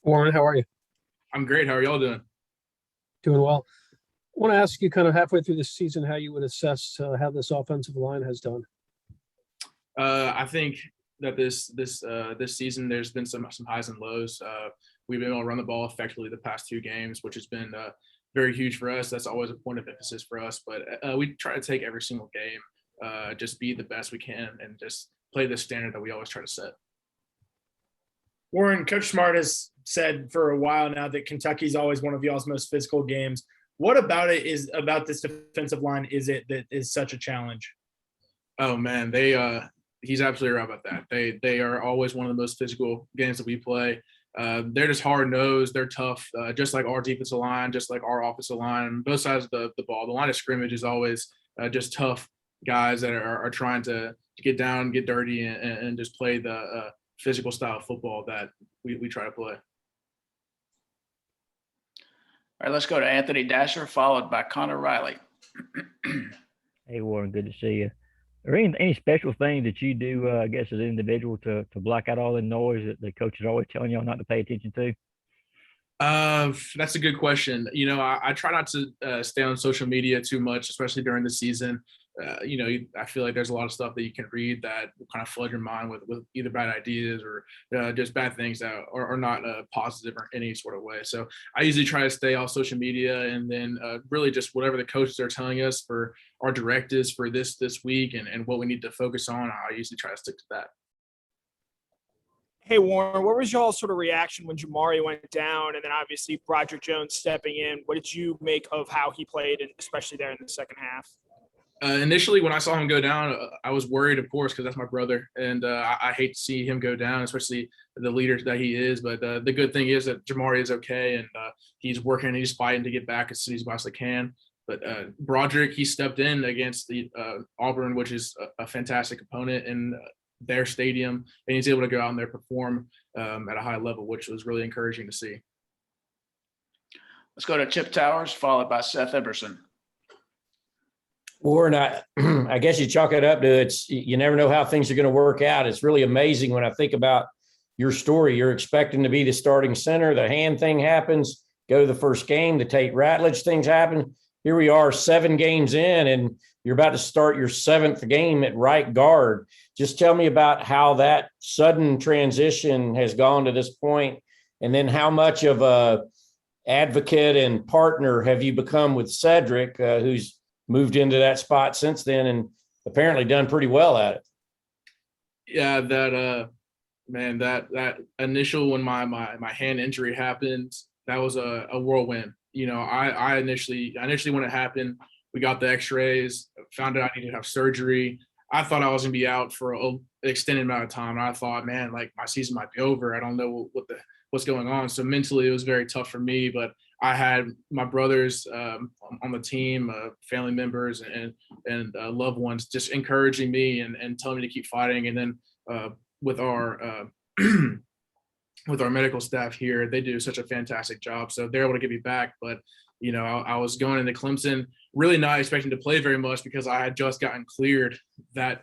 Warren, how are you? I'm great. How are y'all doing? Doing well. I want to ask you kind of halfway through the season how you would assess how this offensive line has done. I think that this season there's been some highs and lows. We've been able to run the ball effectively the past two games, which has been very huge for us. That's always a point of emphasis for us. But we try to take every single game, just be the best we can, and just play the standard that we always try to set. Warren, Coach Smart has said for a while now that Kentucky's always one of y'all's most physical games. What about it is about this defensive line is it that is such a challenge? Oh man, he's absolutely right about that. They are always one of the most physical games that we play. They're just hard nosed. They're tough, just like our defensive line, just like our offensive line. Both sides of the ball. The line of scrimmage is always just tough guys that are trying to get down, get dirty, and just play the physical style of football that we try to play. All right, let's go to Anthony Dasher, followed by Connor Riley. Hey, Warren, good to see you. Are any special things that you do, I guess, as an individual to block out all the noise that the coach is always telling y'all not to pay attention to? That's a good question. I try not to stay on social media too much, especially during the season. I feel like there's a lot of stuff that you can read that will kind of flood your mind with either bad ideas or just bad things that are not positive or any sort of way. So I usually try to stay off social media, and then really just whatever the coaches are telling us for our directives for this week and what we need to focus on, I usually try to stick to that. Hey, Warren, what was y'all's sort of reaction when Jamari went down and then obviously Broderick Jones stepping in? What did you make of how he played, and especially there in the second half? Initially, when I saw him go down, I was worried, of course, because that's my brother, and I hate to see him go down, especially the leader that he is. But the good thing is that Jamari is okay, and he's working, he's fighting to get back as soon as he possibly can. But Broderick, he stepped in against the Auburn, which is a fantastic opponent in their stadium, and he's able to go out and there perform at a high level, which was really encouraging to see. Let's go to Chip Towers, followed by Seth Eberson. Warren, I guess you chalk it up to you never know how things are going to work out. It's really amazing when I think about your story. You're expecting to be the starting center. The hand thing happens, go to the first game, the Tate Ratledge things happen. Here we are 7 games in, and you're about to start your 7th game at right guard. Just tell me about how that sudden transition has gone to this point, and then how much of a advocate and partner have you become with Cedric, who's moved into that spot since then and apparently done pretty well at it. Yeah, that initial when my hand injury happened, that was a whirlwind. I initially when it happened, we got the x-rays, found out I needed to have surgery. I thought I was gonna be out for an extended amount of time. And I thought, man, like my season might be over. I don't know what's going on. So mentally it was very tough for me, but I had my brothers on the team, family members and loved ones just encouraging me and telling me to keep fighting. And then with our with our medical staff here, they do such a fantastic job. So they're able to get me back. But I was going into Clemson really not expecting to play very much because I had just gotten cleared that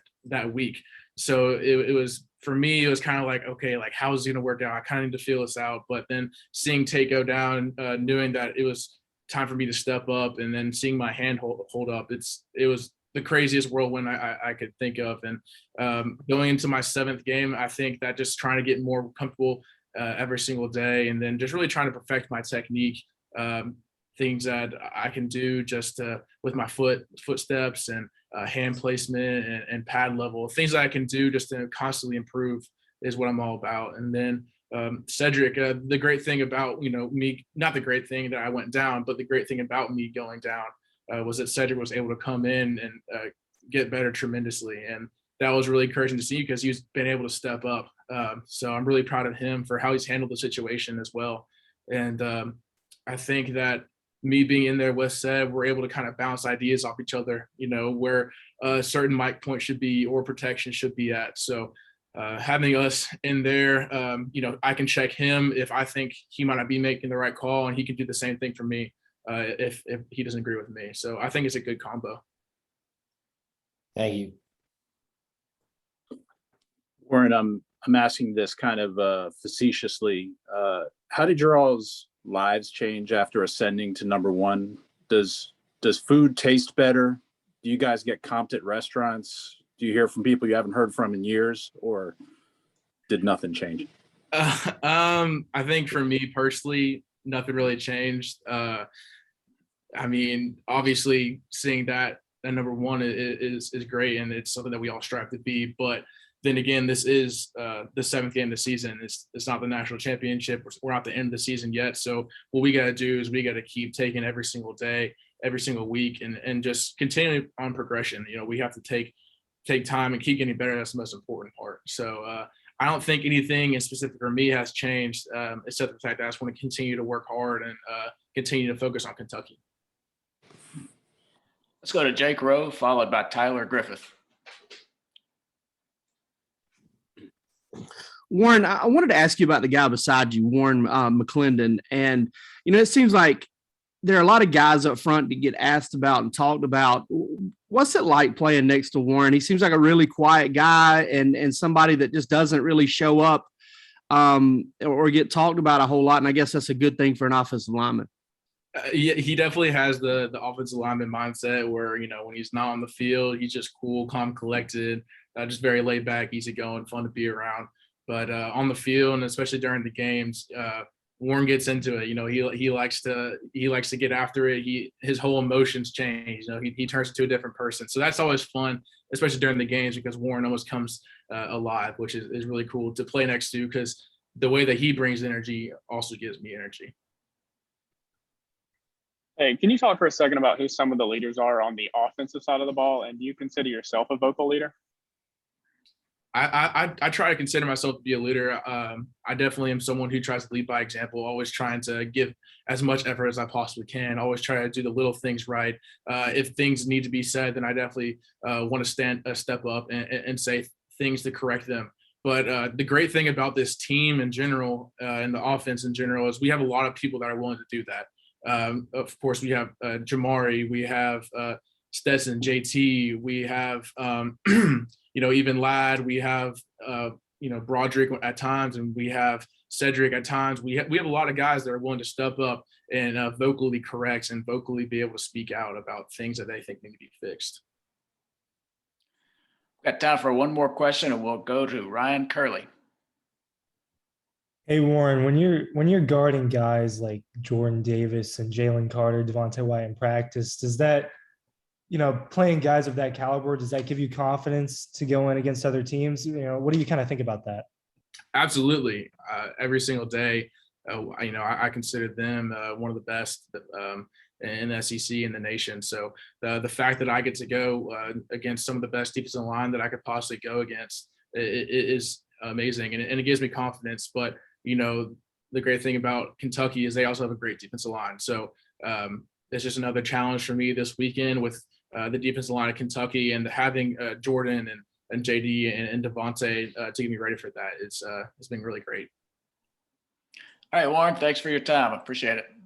week. So it was, for me, it was kind of like, okay, like how is it going to work out? I kind of need to feel this out. But then seeing Tate go down, knowing that it was time for me to step up, and then seeing my hand hold up, it was the craziest whirlwind I could think of. And going into my 7th game, I think that just trying to get more comfortable every single day, and then just really trying to perfect my technique, things that I can do just with my footsteps and hand placement and pad level, things that I can do just to constantly improve is what I'm all about. And then Cedric, the great thing about, me, not the great thing that I went down, but the great thing about me going down was that Cedric was able to come in and get better tremendously. And that was really encouraging to see because he's been able to step up. So I'm really proud of him for how he's handled the situation as well. And I think that me being in there with Seb, we're able to kind of bounce ideas off each other, where a certain mic point should be or protection should be at. So having us in there, I can check him if I think he might not be making the right call, and he can do the same thing for me if he doesn't agree with me. So I think it's a good combo. Thank you. Warren, I'm asking this kind of facetiously. how did your all's lives change after ascending to number one? Does food taste better? Do you guys get comped at restaurants? Do you hear from people you haven't heard from in years, or did nothing change? I think for me personally, nothing really changed. I mean, obviously, seeing that number one is great, and it's something that we all strive to be. But then again, this is the seventh game of the season. It's not the national championship. We're not the end of the season yet. So what we got to do is we got to keep taking every single day, every single week, and just continue on progression. You know, we have to take time and keep getting better. That's the most important part. So I don't think anything in specific for me has changed, except the fact that I just want to continue to work hard and continue to focus on Kentucky. Let's go to Jake Rowe, followed by Tyler Griffith. Warren, I wanted to ask you about the guy beside you, Warren McClendon. And, you know, it seems like there are a lot of guys up front that get asked about and talked about. What's it like playing next to Warren? He seems like a really quiet guy and somebody that just doesn't really show up or get talked about a whole lot. And I guess that's a good thing for an offensive lineman. He definitely has the offensive lineman mindset where, you know, when he's not on the field, he's just cool, calm, collected, just very laid back, easygoing, fun to be around. But on the field, and especially during the games, Warren gets into it. You know, he likes to get after it. His whole emotions change. You know, he turns into a different person. So that's always fun, especially during the games, because Warren always comes alive, which is really cool to play next to, because the way that he brings energy also gives me energy. Hey, can you talk for a second about who some of the leaders are on the offensive side of the ball? And do you consider yourself a vocal leader? I try to consider myself to be a leader. I definitely am someone who tries to lead by example, always trying to give as much effort as I possibly can, always try to do the little things right. If things need to be said, then I definitely want to step up and say things to correct them. But the great thing about this team in general and the offense in general is we have a lot of people that are willing to do that. Of course, we have Jamari, we have Stetson, JT, we have, you know, even Ladd, we have, you know, Broderick at times, and we have Cedric at times. We have a lot of guys that are willing to step up and vocally correct and vocally be able to speak out about things that they think need to be fixed. Got time for one more question, and we'll go to Ryan Curley. Hey Warren, when you're guarding guys like Jordan Davis and Jalen Carter, Devontae White in practice, does that, you know, playing guys of that caliber, does that give you confidence to go in against other teams? You know, what do you kind of think about that? Absolutely. Every single day, you know, I consider them one of the best in the SEC in the nation. So the fact that I get to go against some of the best defensive line that I could possibly go against is amazing, and it gives me confidence. But you know, the great thing about Kentucky is they also have a great defensive line. So it's just another challenge for me this weekend with the defensive line of Kentucky, and having Jordan and JD and Devontae to get me ready for that. It's been really great. All right, Warren, thanks for your time. I appreciate it.